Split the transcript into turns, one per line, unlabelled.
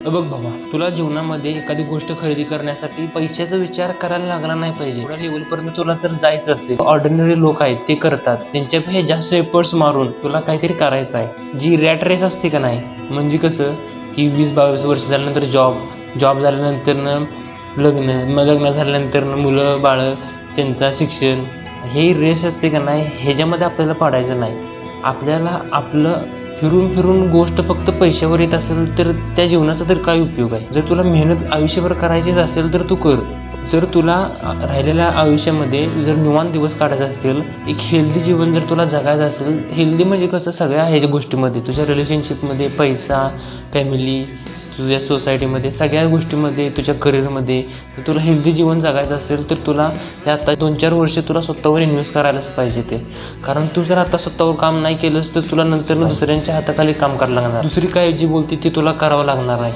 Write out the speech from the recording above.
बघ बाबा, तुला जीवनामध्ये एखादी गोष्ट खरेदी करण्यासाठी पैशाचा विचार करायला लागला नाही पाहिजे. थोड्या लेवलपर्यंत तुला जर जायचं असेल, ऑर्डिनरी लोक आहेत ते करतात, त्यांच्यापेक्षा जास्त एफर्ट्स मारून तुला काहीतरी करायचं आहे. जी रॅट रेस असते का नाही, म्हणजे कसं की 20-22 वर्ष झाल्यानंतर जॉब झाल्यानंतर लग्न, मग लग्न झाल्यानंतर मुलं बाळं, त्यांचं शिक्षण, हे रेस असते का नाही, ह्याच्यामध्ये आपल्याला पडायचं नाही. आपल्याला आपलं फिरून गोष्ट फक्त पैशावर येत असेल तर त्या जीवनाचा तर काय उपयोग आहे. जर तुला मेहनत आयुष्यभर करायचीच असेल तर तू कर. जर तुला राहिलेल्या आयुष्यामध्ये जर निवांत दिवस काढायचे असतील, एक हेल्दी जीवन जर तुला जगायचं असेल, हेल्दी म्हणजे कसं, सगळ्या ह्याच्या गोष्टीमध्ये, तुझ्या रिलेशनशिपमध्ये, पैसा, फॅमिली, तुझ्या सोसायटीमध्ये, सगळ्या गोष्टीमध्ये, तुझ्या करिअरमध्ये जर तुला हेल्दी जीवन जगायचं असेल तर तुला हे आता 2-4 वर्ष तुला स्वतःवर इन्व्हेस्ट करायलाच पाहिजे ते. कारण तू जर आता स्वतःवर काम नाही केलंस तर तुला नंतर दुसऱ्यांच्या हाताखाली काम करायला लागणार. दुसरी काय जी बोलते ती तुला करावं लागणार आहे.